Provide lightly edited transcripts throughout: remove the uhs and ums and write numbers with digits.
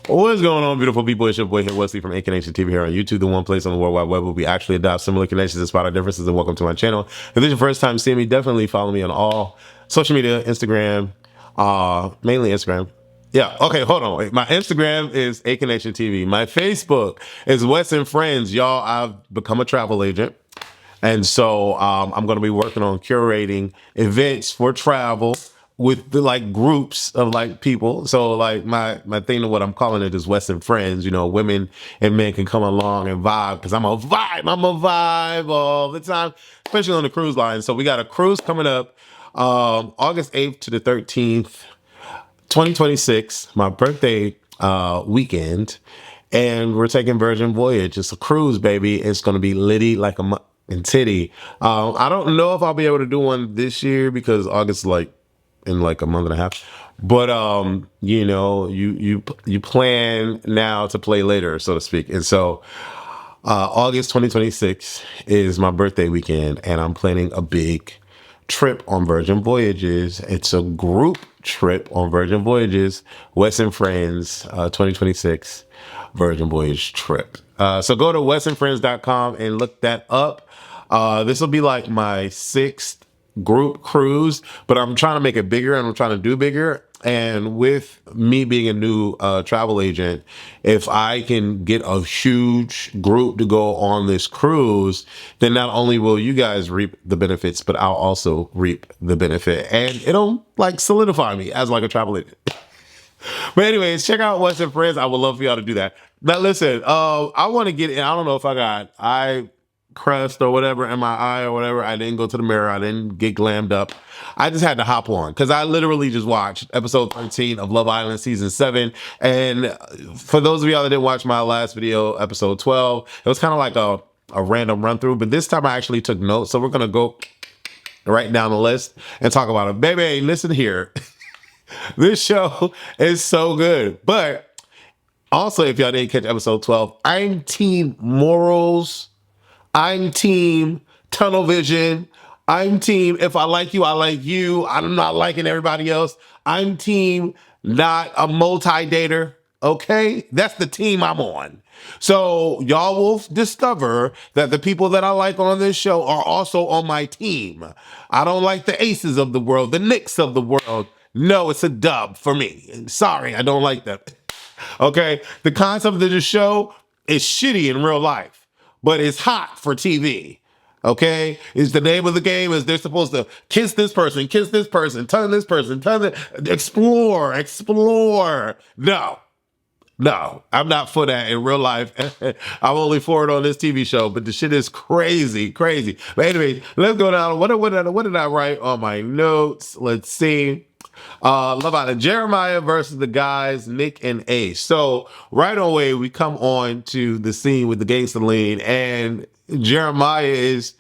What's going on, beautiful people? It's your boy here, Wesley from Eliminations TV here on YouTube, the one place on the World Wide Web where we actually adopt similar connections and spot our differences. And welcome to my channel. If this is your first time seeing me, definitely follow me on all social media, Instagram, mainly Instagram. Yeah, okay, hold on. Wait. My Instagram is Eliminations TV. My Facebook is Wes and Friends. Y'all, I've become a travel agent. And so I'm going to be working on curating events for travel with the like groups of like people. So like my thing of what I'm calling it is Western Friends. You know, women and men can come along and vibe because I'm a vibe all the time, especially on the cruise line. So we got a cruise coming up August 8th to the 13th, 2026, my birthday weekend. And we're taking Virgin Voyage. It's a cruise, baby. It's going to be litty like a and titty. I don't know if I'll be able to do one this year because August is like in like a month and a half. But you know, you plan now to play later, so to speak. And so August 2026 is my birthday weekend, and I'm planning a big trip on Virgin Voyages. It's a group trip on Virgin Voyages, Wes and Friends 2026 Virgin Voyage trip. So go to wesandfriends.com and look that up. This will be like my 6th group cruise, but I'm trying to make it bigger and I'm trying to do bigger. And with me being a new travel agent, if I can get a huge group to go on this cruise, then not only will you guys reap the benefits, but I'll also reap the benefit. And it'll like solidify me as like a travel agent. But anyways, check out Wes and Friends. I would love for y'all to do that. Now listen, I want to get in. I don't know if I got eye crust or whatever in my eye or whatever. I didn't go to the mirror. I didn't get glammed up. I just had to hop on because I literally just watched episode 13 of Love Island season 7. And for those of y'all that didn't watch my last video, episode 12, it was kind of like a random run through. But this time I actually took notes. So we're going to go right down the list and talk about it. Baby, listen here. This show is so good. But also, if y'all didn't catch episode 12, I'm team morals. I'm team tunnel vision. I'm team if I like you, I like you. I'm not liking everybody else. I'm team not a multi-dater. Okay? That's the team I'm on. So y'all will discover that the people that I like on this show are also on my team. I don't like the aces of the world, the Knicks of the world. No, it's a dub for me. Sorry, I don't like that. Okay? The concept of the show is shitty in real life, but it's hot for TV. Okay? Is the name of the game is they're supposed to kiss this person, turn this person, explore. No, I'm not for that in real life. I'm only for it on this TV show, but the shit is crazy. But anyway, let's go down. What did I write on my notes? Let's see. Love Island, Jeremiah versus the guys, Nick and Ace. So right away, we come on to the scene with the gangster lean, and Jeremiah is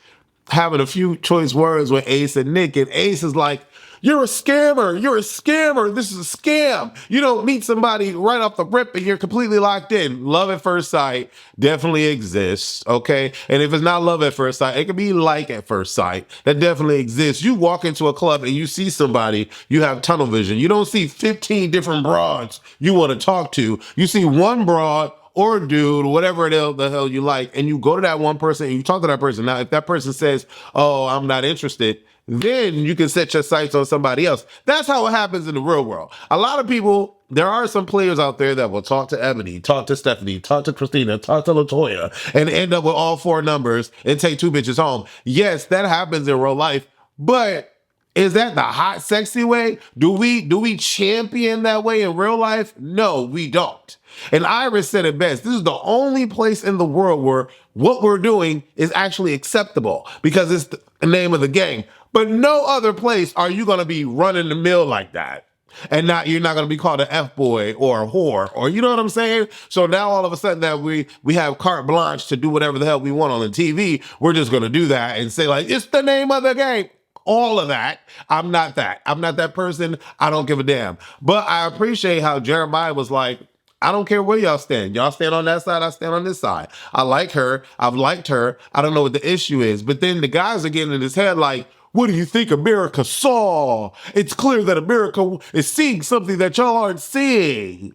having a few choice words with Ace and Nick, and Ace is like, you're a scammer, this is a scam. You don't meet somebody right off the rip and you're completely locked in. Love at first sight definitely exists, okay? And if it's not love at first sight, it could be like at first sight. That definitely exists. You walk into a club and you see somebody, you have tunnel vision. You don't see 15 different broads you want to talk to. You see one broad or dude, whatever the hell you like, and you go to that one person and you talk to that person. Now, if that person says, oh, I'm not interested, then you can set your sights on somebody else. That's how it happens in the real world. A lot of people, there are some players out there that will talk to Ebony, talk to Stephanie, talk to Christina, talk to LaToya, and end up with all 4 numbers and take 2 bitches home. Yes, that happens in real life, but is that the hot, sexy way? Do we champion that way in real life? No, we don't. And Iris said it best. This is the only place in the world where what we're doing is actually acceptable because it's the name of the game. But no other place are you going to be running the mill like that. And you're not going to be called an F-boy or a whore, or you know what I'm saying? So now all of a sudden that we have carte blanche to do whatever the hell we want on the TV, we're just going to do that and say like, it's the name of the game. All of that. I'm not that. I'm not that person. I don't give a damn. But I appreciate how Jeremiah was like, I don't care where y'all stand. Y'all stand on that side, I stand on this side. I like her. I've liked her. I don't know what the issue is. But then the guys are getting in his head like, what do you think America saw? It's clear that America is seeing something that y'all aren't seeing.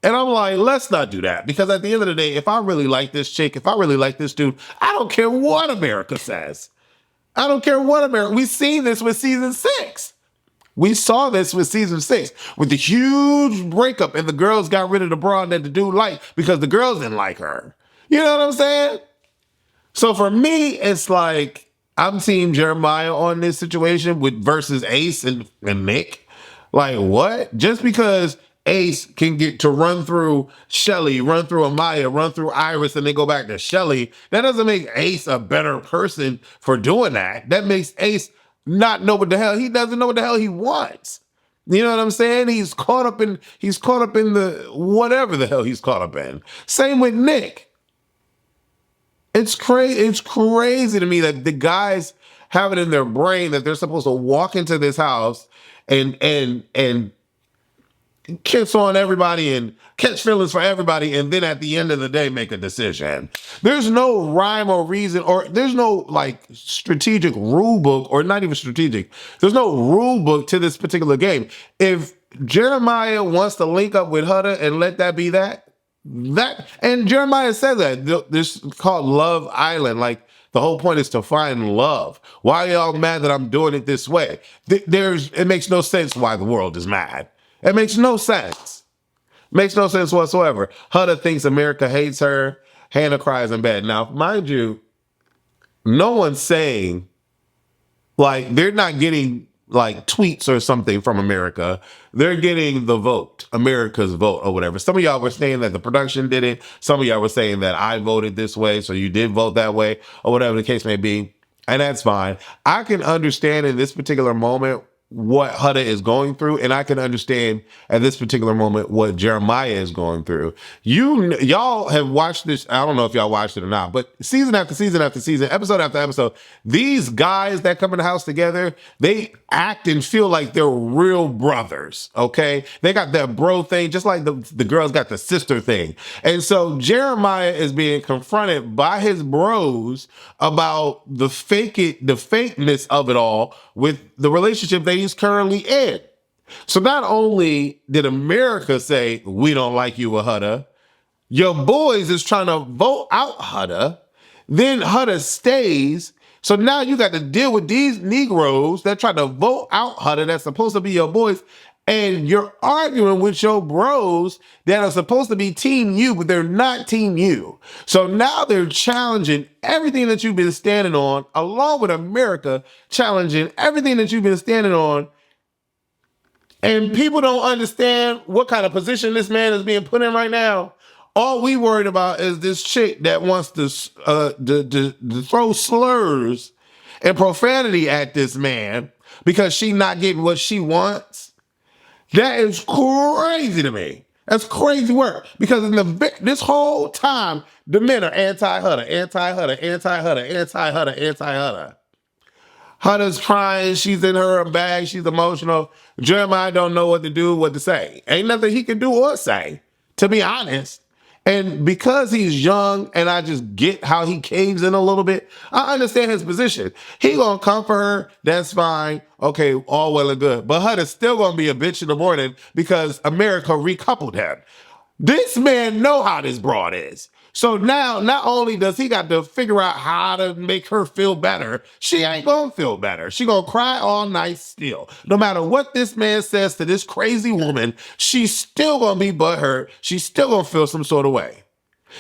And I'm like, let's not do that. Because at the end of the day, if I really like this chick, if I really like this dude, I don't care what America says. I don't care what America. We've seen this with season 6. We saw this with season 6 with the huge breakup and the girls got rid of the broad that the dude liked because the girls didn't like her. You know what I'm saying? So for me, it's like I'm team Jeremiah on this situation with versus Ace and Nick. Like what? Just because Ace can get to run through Shelly, run through Amaya, run through Iris, and then go back to Shelly, that doesn't make Ace a better person for doing that. That makes Ace not know what the hell he doesn't know what the hell he wants. You know what I'm saying? He's caught up in the whatever the hell he's caught up in. Same with Nick. It's crazy to me that the guys have it in their brain that they're supposed to walk into this house and kiss on everybody and catch feelings for everybody, and then at the end of the day make a decision. There's no rhyme or reason, or there's no like strategic rule book, or not even strategic. There's no rule book to this particular game. If Jeremiah wants to link up with HUDDA and let that be that, and Jeremiah said that this is called Love Island. Like the whole point is to find love. Why are y'all mad that I'm doing it this way? It makes no sense why the world is mad. It makes no sense. Makes no sense whatsoever. HUDDA thinks America hates her. Hannah cries in bed. Now, mind you, no one's saying, like, they're not getting, like, tweets or something from America. They're getting the vote, America's vote or whatever. Some of y'all were saying that the production did it. Some of y'all were saying that I voted this way, so you did vote that way, or whatever the case may be. And that's fine. I can understand in this particular moment what HUDDA is going through, and I can understand at this particular moment what Jeremiah is going through. Y'all have watched this. I don't know if y'all watched it or not, but season after season after season, episode after episode, these guys that come in the house together, they act and feel like they're real brothers, okay? They got that bro thing, just like the girls got the sister thing. And so Jeremiah is being confronted by his bros about the fakeness of it all with the relationship that he's currently in. So not only did America say, we don't like you with HUDDA, your boys is trying to vote out HUDDA, then HUDDA stays. So now you got to deal with these Negroes that try to vote out HUDDA that's supposed to be your boys, and you're arguing with your bros that are supposed to be Team You, but they're not Team You. So now they're challenging everything that you've been standing on, along with America challenging everything that you've been standing on. And people don't understand what kind of position this man is being put in right now. All we worried about is this chick that wants to throw slurs and profanity at this man because she's not getting what she wants. That is crazy to me. That's crazy work. Because this whole time, the men are anti-HUDDA, anti-HUDDA, anti-HUDDA, anti-HUDDA, anti-HUDDA. HUDDA's crying. She's in her bag. She's emotional. Jeremiah don't know what to do, what to say. Ain't nothing he can do or say, to be honest. And because he's young and I just get how he caves in a little bit, I understand his position. He gonna comfort her, that's fine. Okay, all well and good. But HUDDA's still gonna be a bitch in the morning because America recoupled him. This man know how this broad is. So now, not only does he got to figure out how to make her feel better, she ain't gonna feel better. She gonna cry all night still. No matter what this man says to this crazy woman, she's still gonna be butthurt. She's still gonna feel some sort of way.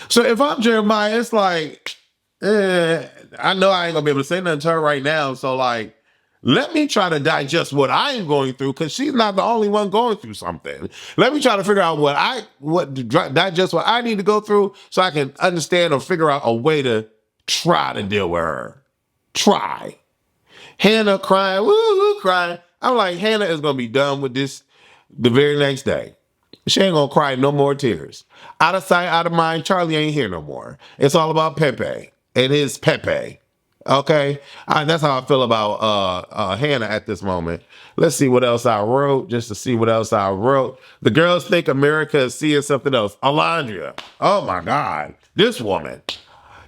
So if I'm Jeremiah, it's like, I know I ain't gonna be able to say nothing to her right now. So like, let me try to digest what I am going through, because she's not the only one going through something. Let me try to figure out digest what I need to go through so I can understand or figure out a way to try to deal with her. Try. Hannah crying, woo, crying. I'm like, Hannah is going to be done with this the very next day. She ain't going to cry no more tears. Out of sight, out of mind, Charlie ain't here no more. It's all about Pepe and his Pepe. Okay, that's how I feel about Hannah at this moment. Let's see what else I wrote, just to see what else I wrote. The girls think America is seeing something else. Alondria, oh my God, this woman.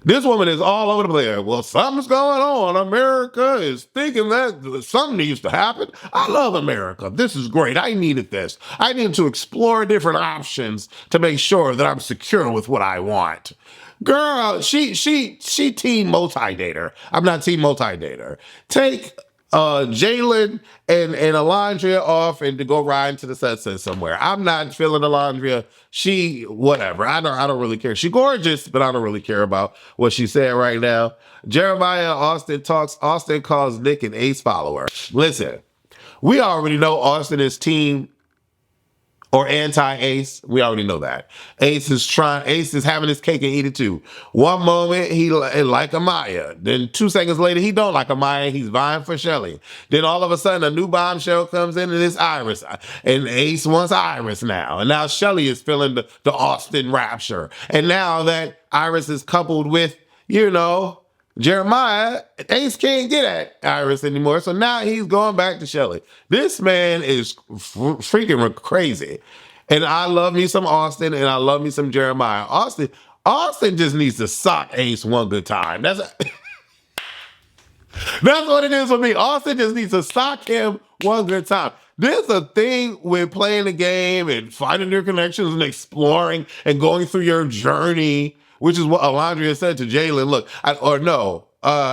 This woman is all over the place. Well, something's going on. America is thinking that something needs to happen. I love America. This is great. I needed this. I needed to explore different options to make sure that I'm secure with what I want. Girl, she team multi-dater. I'm not team multi-dater. Take Jalen and Alondria off and to go ride into the sunset somewhere. I'm not feeling Alondria. She whatever. I don't really care. She gorgeous, but I don't really care about what she's saying right now. Jeremiah Austin talks. Austin calls Nick an ace follower. Listen, we already know Austin is team or anti-Ace. We already know that. Ace is having his cake and eat it too. One moment he like Amaya. Then 2 seconds later, he don't like Amaya. He's vying for Shelly. Then all of a sudden, a new bombshell comes in and it's Iris. And Ace wants Iris now. And now Shelly is feeling the Austin rapture. And now that Iris is coupled with, Jeremiah, Ace can't get at Iris anymore, so now he's going back to Shelly. This man is freaking crazy. And I love me some Austin, and I love me some Jeremiah. Austin just needs to sock Ace one good time. That's what it is for me. Austin just needs to sock him one good time. There's a thing with playing the game and finding your connections and exploring and going through your journey, which is what Alondria said to Jalen. Look,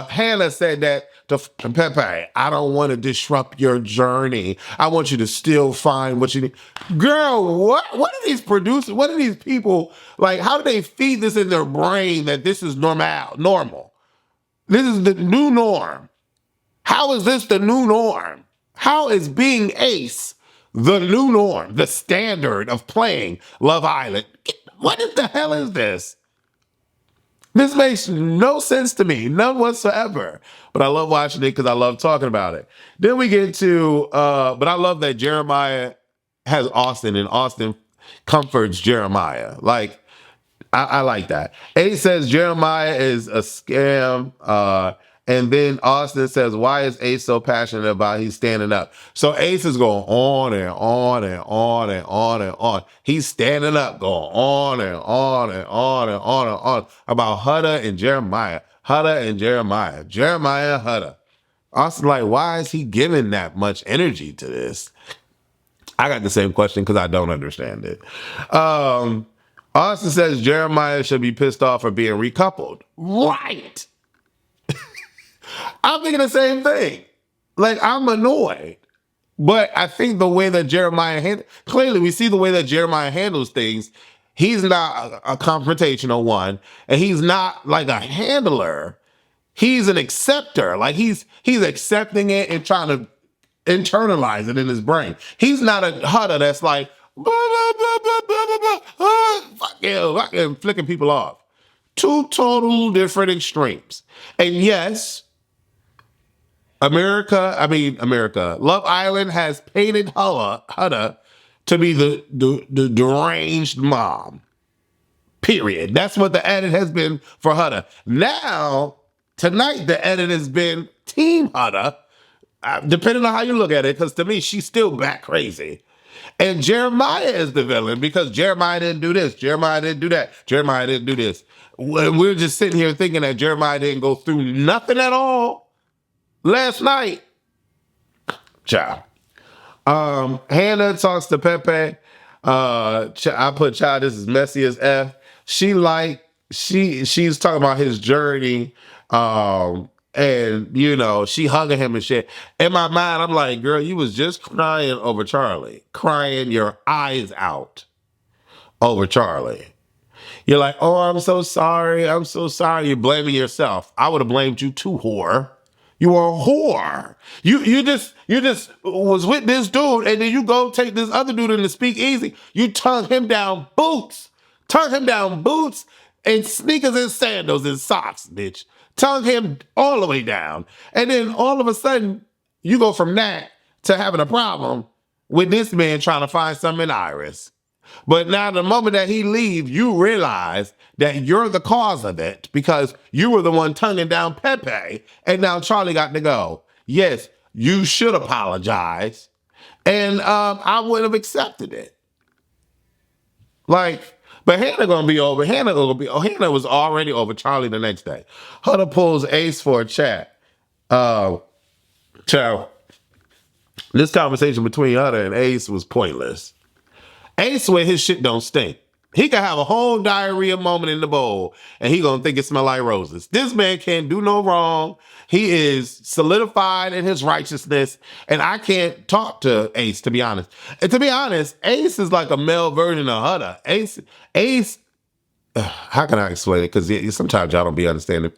Hannah said that to Pepe. I don't want to disrupt your journey. I want you to still find what you need. Girl, what are these producers? What are these people, like, how do they feed this in their brain that this is normal? This is the new norm. How is this the new norm? How is being Ace the new norm, the standard of playing Love Island? What the hell is this? This makes no sense to me, none whatsoever. But I love watching it because I love talking about it. Then we get to, but I love that Jeremiah has Austin and Austin comforts Jeremiah. Like, I like that. Ace says Jeremiah is a scam. And then Austin says, why is Ace so passionate about he's standing up? So Ace is going on and on and on and on and on. He's standing up, going on and on and on and on and on about HUDDA and Jeremiah. HUDDA and Jeremiah. Jeremiah, HUDDA. Austin, like, why is he giving that much energy to this? I got the same question because I don't understand it. Austin says Jeremiah should be pissed off for being recoupled. Right. I'm thinking the same thing. Like, I'm annoyed. But I think the way that clearly we see the way that Jeremiah handles things. He's not a confrontational one, and he's not like a handler. He's an acceptor. Like, he's accepting it and trying to internalize it in his brain. He's not a HUDDA that's like, fuck you, flicking people off. Two total different extremes. And yes, America, Love Island has painted HUDDA to be the deranged mom. Period. That's what the edit has been for HUDDA. Now, tonight, the edit has been Team HUDDA, depending on how you look at it, because to me, she's still back crazy. And Jeremiah is the villain because Jeremiah didn't do this. Jeremiah didn't do that. Jeremiah didn't do this. We're just sitting here thinking that Jeremiah didn't go through nothing at all last night. Ciao. Hannah talks to Pepe. I put child, this is messy as F. She's talking about his journey. And she hugging him and shit. In my mind, I'm like, girl, you was just crying over Charlie. Crying your eyes out over Charlie. You're like, oh, I'm so sorry. I'm so sorry. You're blaming yourself. I would have blamed you too, whore. You are a whore. You just was with this dude, and then you go take this other dude in the speakeasy. You tongue him down boots. Tongue him down boots and sneakers and sandals and socks, bitch. Tongue him all the way down. And then all of a sudden, you go from that to having a problem with this man trying to find something in Iris. But now the moment that he leaves, you realize that you're the cause of it because you were the one tonguing down Pepe, and now Charlie got to go. Yes, you should apologize. And I would have accepted it. Like, But Hannah gonna be over. Hannah was already over Charlie the next day. Hudda pulls Ace for a chat. Ciao. This conversation between Hudda and Ace was pointless. Ace swear his shit don't stink. He can have a whole diarrhea moment in the bowl and he gonna think it smell like roses. This man can't do no wrong. He is solidified in his righteousness, and I can't talk to Ace, to be honest. And to be honest, Ace is like a male version of Hudda. Ace, how can I explain it? Because sometimes y'all don't be understanding.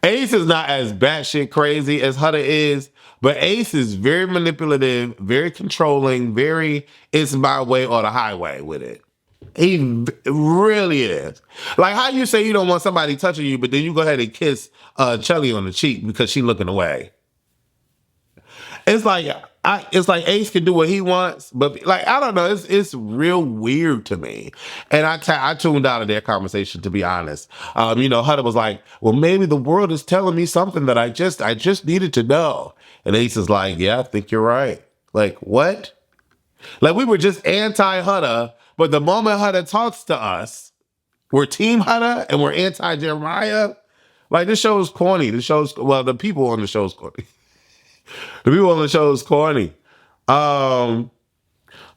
Ace is not as batshit crazy as Hudda is, but Ace is very manipulative, very controlling, very it's my way or the highway with it. He really is. Like how you say you don't want somebody touching you, but then you go ahead and kiss Chelly on the cheek because she looking away. It's like Ace can do what he wants, but like I don't know, it's real weird to me. And I tuned out of their conversation, to be honest. Hudda was like, "Well, maybe the world is telling me something that I just needed to know." And Ace is like, "Yeah, I think you're right." Like what? Like we were just anti Hudda, but the moment Hudda talks to us, we're team Hudda and we're anti Jeremiah. Like this show is corny. The people on the show is corny. The people on the show is corny. Hudda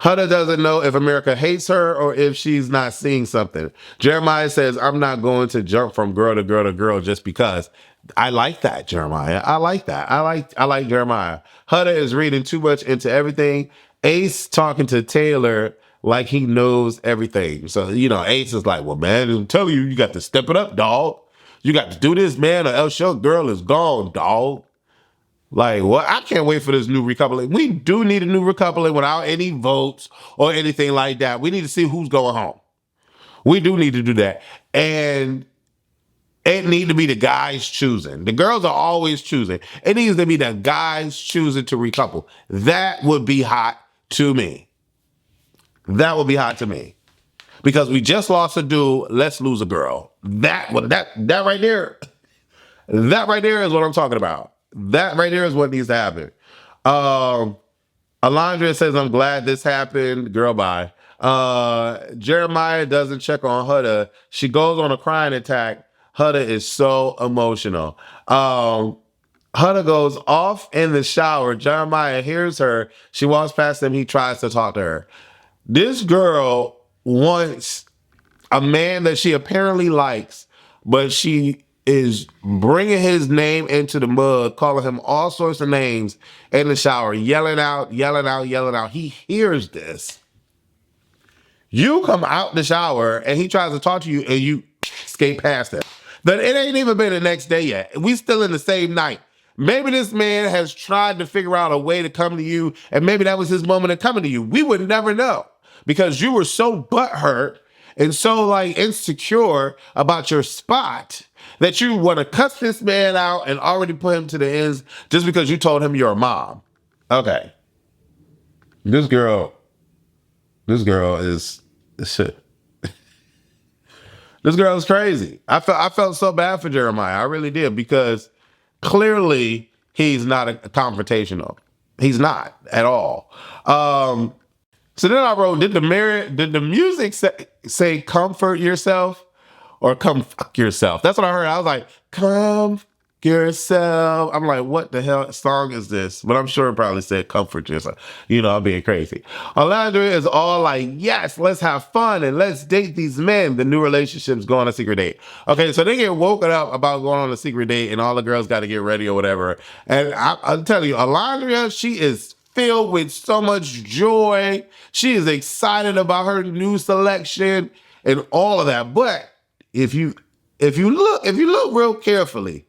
doesn't know if America hates her or if she's not seeing something. Jeremiah says, "I'm not going to jump from girl to girl to girl just because." I like that, Jeremiah. I like that. I like Jeremiah. Hudda is reading too much into everything. Ace talking to Taylor like he knows everything. So, Ace is like, "Well, man, I'm telling you, you got to step it up, dog. You got to do this, man, or else your girl is gone, dog." Like, what? I can't wait for this new recoupling. We do need a new recoupling without any votes or anything like that. We need to see who's going home. We do need to do that. And it need to be the guys choosing. The girls are always choosing. It needs to be the guys choosing to recouple. That would be hot to me. That would be hot to me. Because we just lost a dude, let's lose a girl. That right there is what I'm talking about. That right there is what needs to happen. Alondra says, "I'm glad this happened." Girl, bye. Jeremiah doesn't check on Hudda. She goes on a crying attack. Hudda is so emotional. Hudda goes off in the shower. Jeremiah hears her. She walks past him. He tries to talk to her. This girl wants a man that she apparently likes, but she is bringing his name into the mud, calling him all sorts of names in the shower, yelling out. He hears this. You come out the shower and he tries to talk to you and you skate past him. But it ain't even been the next day yet. We still in the same night. Maybe this man has tried to figure out a way to come to you, and maybe that was his moment of coming to you. We would never know because you were so butthurt and so insecure about your spot that you want to cuss this man out and already put him to the ends just because you told him you're a mom. Okay. This girl is shit. This girl is crazy. I felt so bad for Jeremiah. I really did, because clearly he's not a confrontational. He's not at all. So then I wrote, did the music say comfort yourself or come fuck yourself? That's what I heard. I was like, come yourself. I'm like, what the hell song is this? But I'm sure it probably said comfort yourself. I'm being crazy. Alondra is all like, yes, let's have fun and let's date these men. The new relationships go on a secret date. Okay, so they get woken up about going on a secret date and all the girls got to get ready or whatever. And I'm telling you, Alondra, she is filled with so much joy. She is excited about her new selection and all of that. But if you look real carefully,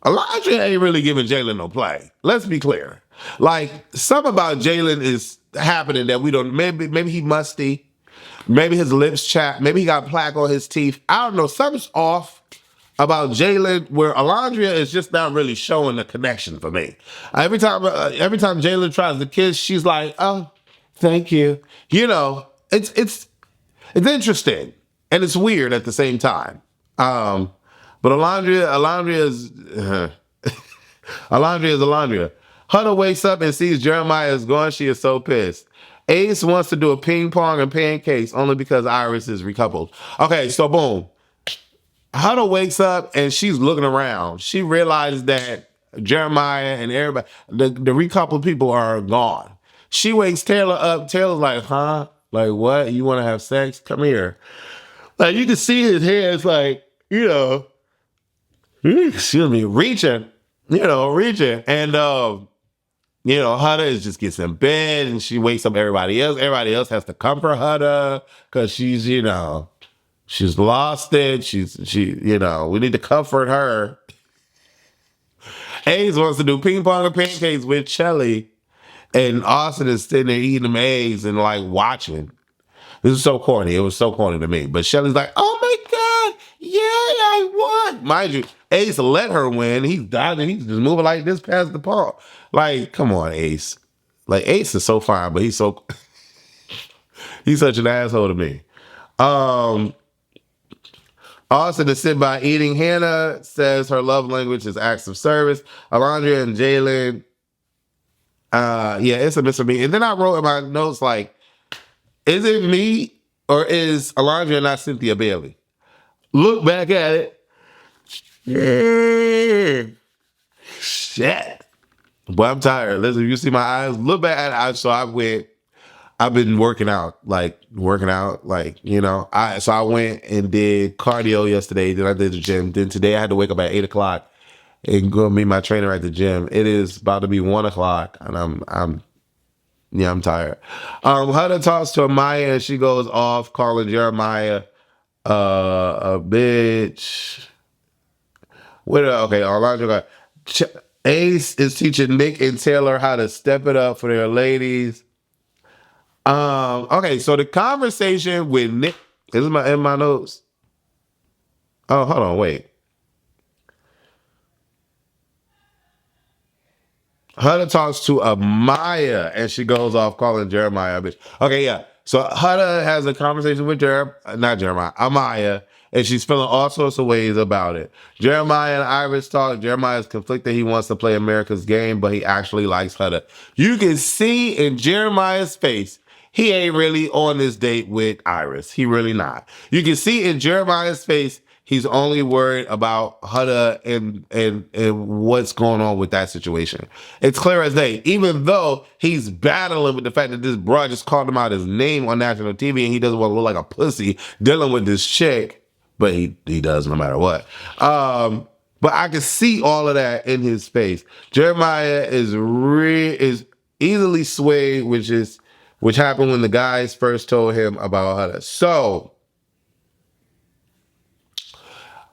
Elijah ain't really giving Jalen no play. Let's be clear. Something about Jalen is happening that we don't. Maybe he musty. Maybe his lips chapped. Maybe he got plaque on his teeth. I don't know. Something's off about Jalen, where Alondra is just not really showing the connection for me. Every time Jalen tries to kiss, she's like, "Oh, thank you." It's interesting and it's weird at the same time. But Alondra is Alondra. Hudda wakes up and sees Jeremiah is gone. She is so pissed. Ace wants to do a ping pong and pancakes only because Iris is recoupled. Okay, so boom. Huddle wakes up and she's looking around. She realizes that Jeremiah and everybody, the recoupled people are gone. She wakes Taylor up. Taylor's like, huh? Like, what? You want to have sex? Come here. Like, you can see his hands, like, excuse me, reaching. Reaching. And, Hudda is just gets in bed and she wakes up everybody else. Everybody else has to comfort Hudda because she's, she's lost it. We need to comfort her. Ace wants to do ping pong and pancakes with Shelly. And Austin is sitting there eating them eggs and like watching. This is so corny. It was so corny to me. But Shelly's like, oh my God, yeah, I won. Mind you, Ace let her win. He's diving. He's just moving like this past the ball. Like, come on, Ace. Like, Ace is so fine, but he's such an asshole to me. Austin is sitting by eating. Hannah says her love language is acts of service. Alondra and Jalen, yeah, it's a miss for me. And then I wrote in my notes, like, is it me or is Alondra not Cynthia Bailey? Look back at it. Yeah. Shit. Boy, I'm tired. Listen, you see my eyes? Look back at it. So I've been working out. I went and did cardio yesterday. Then I did the gym. Then today I had to wake up at 8 o'clock and go meet my trainer at the gym. It is about to be 1 o'clock and I'm tired. Hudda talks to Amaya and she goes off calling Jeremiah a bitch. Orlando. Ace is teaching Nick and Taylor how to step it up for their ladies. Okay, so the conversation with Nick is in my notes. Oh, hold on, wait. Hudda talks to Amaya and she goes off calling Jeremiah a bitch. Okay, yeah. So Hudda has a conversation with Amaya, and she's feeling all sorts of ways about it. Jeremiah and Iris talk. Jeremiah's conflicted. He wants to play America's game, but he actually likes Hudda. You can see in Jeremiah's face, he ain't really on this date with Iris. He really not. You can see in Jeremiah's face, he's only worried about Hudda and what's going on with that situation. It's clear as day, even though he's battling with the fact that this broad just called him out his name on national TV and he doesn't want to look like a pussy dealing with this chick, but he does no matter what. But I can see all of that in his face. Jeremiah is easily swayed, which happened when the guys first told him about Hudda. So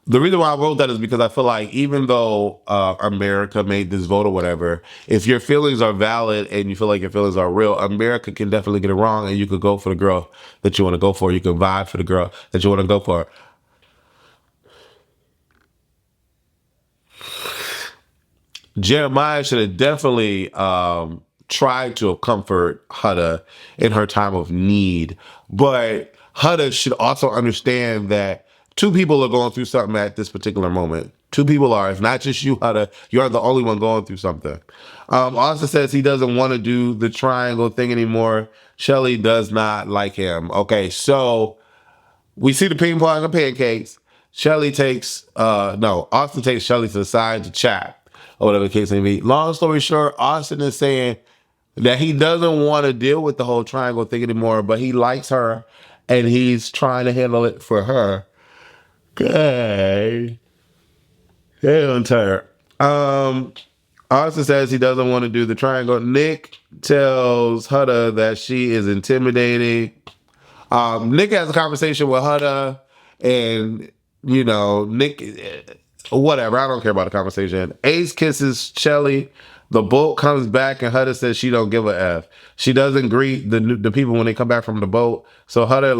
the reason why I wrote that is because I feel like even though America made this vote or whatever, if your feelings are valid and you feel like your feelings are real, America can definitely get it wrong and you could go for the girl that you want to go for. You can vibe for the girl that you want to go for. Jeremiah should have definitely tried to comfort Hudda in her time of need. But Hudda should also understand that two people are going through something at this particular moment. Two people are. It's not just you, Hudda. You're the only one going through something. Austin says he doesn't want to do the triangle thing anymore. Shelly does not like him. Okay, so we see the ping pong and pancakes. Austin takes Shelly to the side to chat, or whatever the case may be. Long story short, Austin is saying that he doesn't want to deal with the whole triangle thing anymore, but he likes her, and he's trying to handle it for her. Okay. Yeah, I'm tired. Austin says he doesn't want to do the triangle. Nick tells Hudda that she is intimidating. Nick has a conversation with Hudda, and Nick, whatever. I don't care about the conversation. Ace kisses Shelly. The boat comes back, and Hudda says she don't give a F. She doesn't greet the people when they come back from the boat. So Hudda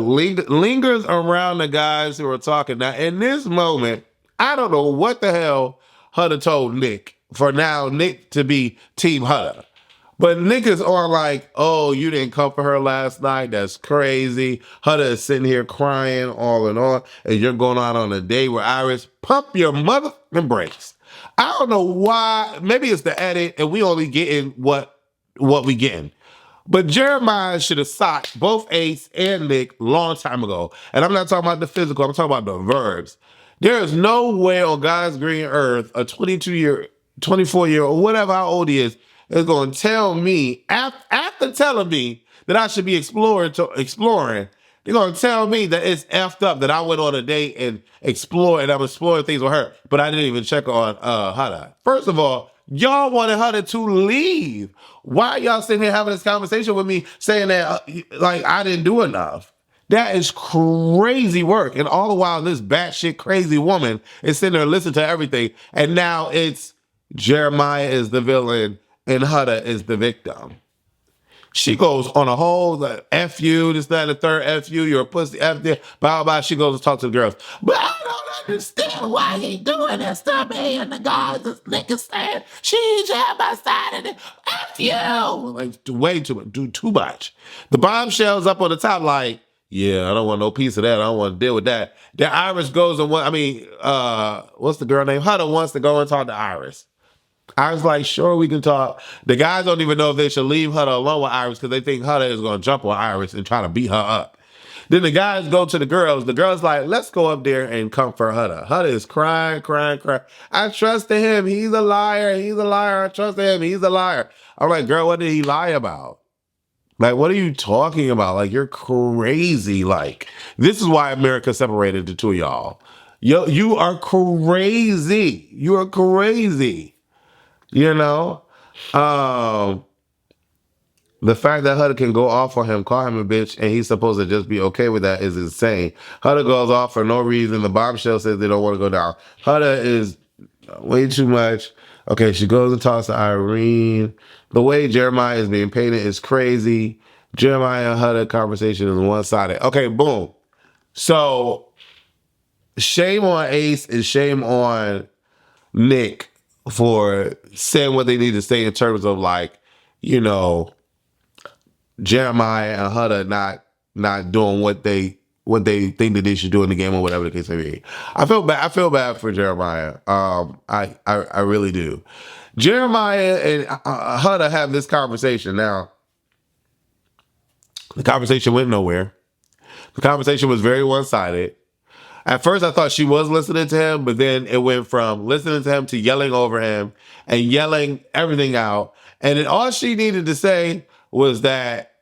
lingers around the guys who are talking. Now, in this moment, I don't know what the hell Hudda told Nick for now Nick to be Team Hudda. But Nick is on like, oh, you didn't comfort her last night. That's crazy. Hudda is sitting here crying all and on, and you're going out on a date with Iris. Pump your mother and brakes. I don't know why. Maybe it's the edit, and we only getting what we getting. But Jeremiah should have socked both Ace and Nick long time ago. And I'm not talking about the physical, I'm talking about the verbs. There is no way on God's green earth a 24-year-old, whatever how old he is going to tell me, after telling me that I should be exploring, they're going to tell me that it's effed up that I went on a date and I'm exploring things with her, but I didn't even check on HUDDA. First of all, y'all wanted HUDDA to leave. Why are y'all sitting here having this conversation with me saying that like I didn't do enough? That is crazy work. And all the while, this batshit crazy woman is sitting there listening to everything. And now it's Jeremiah is the villain and HUDDA is the victim. She goes on a whole like, F you, this, that, and the third, F you, you're a pussy, F there, blah, blah. She goes to talk to the girls. But I don't understand why he doing this to me and the guys, this nigga saying, she's at my side and F you. Like, way too much, do too much. The bombshell's up on the top like, yeah, I don't want no piece of that. I don't want to deal with that. Then Iris goes and what's the girl name? HUDDA wants to go and talk to Iris. I was like, sure, we can talk. The guys don't even know if they should leave HUDDA alone with Iris because they think HUDDA is going to jump on Iris and try to beat her up. Then the guys go to the girls. The girls like, let's go up there and comfort HUDDA. HUDDA is crying. I trusted him. He's a liar. I trusted him. He's a liar. I'm like, girl, what did he lie about? Like, what are you talking about? Like, you're crazy. Like, this is why America separated the two of y'all. You are crazy. You are crazy. You know, the fact that HUDDA can go off on him, call him a bitch, and he's supposed to just be okay with that is insane. HUDDA goes off for no reason. The bombshell says they don't want to go down. HUDDA is way too much. Okay, she goes and talks to Irene. The way Jeremiah is being painted is crazy. Jeremiah and HUDDA conversation is one-sided. Okay, boom. So, shame on Ace and shame on Nick for saying what they need to say in terms of like, you know, Jeremiah and HUDDA not doing what they think that they should do in the game or whatever the case may be. I feel bad for Jeremiah. I really do. Jeremiah and HUDDA have this conversation. Now, the conversation went nowhere. The conversation was very one-sided. At first, I thought she was listening to him, but then it went from listening to him to yelling over him and yelling everything out. And then all she needed to say was that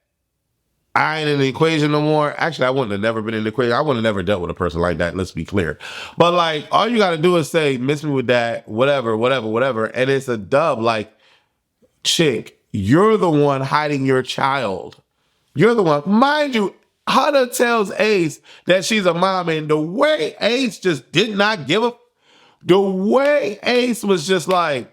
I ain't in the equation no more. Actually, I wouldn't have never been in the equation. I wouldn't have never dealt with a person like that. Let's be clear. But like, all you got to do is say, miss me with that, whatever. And it's a dub. Like, chick, you're the one hiding your child. You're the one. Mind you, HUDDA tells Ace that she's a mom, and the way Ace just did not give up, the way Ace was just like,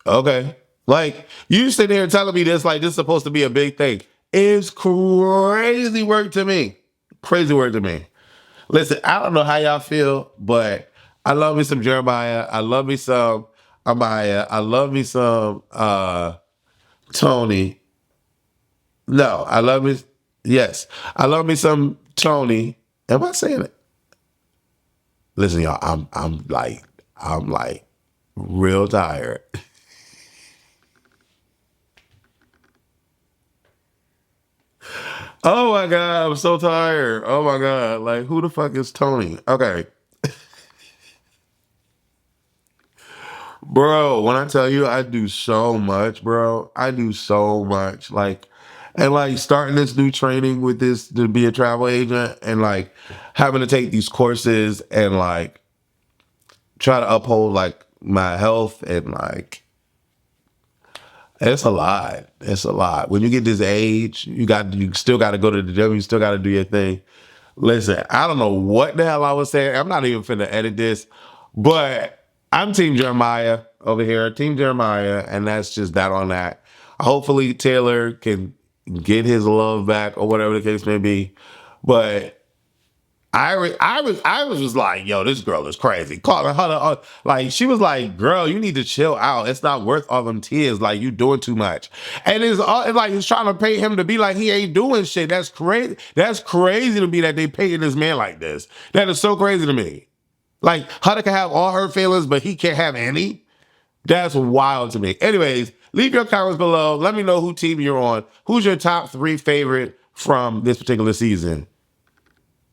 okay. Like, you sit there telling me this, like, this is supposed to be a big thing. It's crazy work to me. Crazy work to me. Listen, I don't know how y'all feel, but I love me some Jeremiah. I love me some Amaya. I love me some Tony. No, I love me. Yes, I love me some Tony. Am I saying it? Listen, y'all, I'm like real tired. Oh my God, I'm so tired. Oh my God, like who the fuck is Tony? Okay. Bro, when I tell you I do so much, bro, I do so much. Like, and like starting this new training with this to be a travel agent and like having to take these courses and like try to uphold like my health and like, it's a lot. It's a lot. When you get this age, you still got to go to the gym. You still got to do your thing. Listen, I don't know what the hell I was saying. I'm not even finna edit this, but I'm Team Jeremiah over here. Team Jeremiah, and that's just that on that. Hopefully Taylor can get his love back or whatever the case may be. But Iris was like, yo, this girl is crazy. Calling her, like, she was like, girl, you need to chill out. It's not worth all them tears. Like, you doing too much. And it's like, it's trying to pay him to be like, he ain't doing shit. That's crazy. That's crazy to me that they paying this man like this. That is so crazy to me. Like, HUDDA can have all her feelings, but he can't have any. That's wild to me. Anyways, Leave your comments below. Let me know who team you're on. Who's your top 3 favorite from this particular season?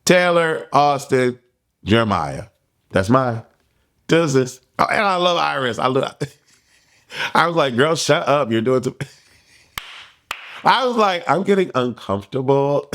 Taylor, Austin, Jeremiah. That's mine. Does this? Oh, and I love Iris. I was like, girl, shut up. You're doing too. I was like, I'm getting uncomfortable.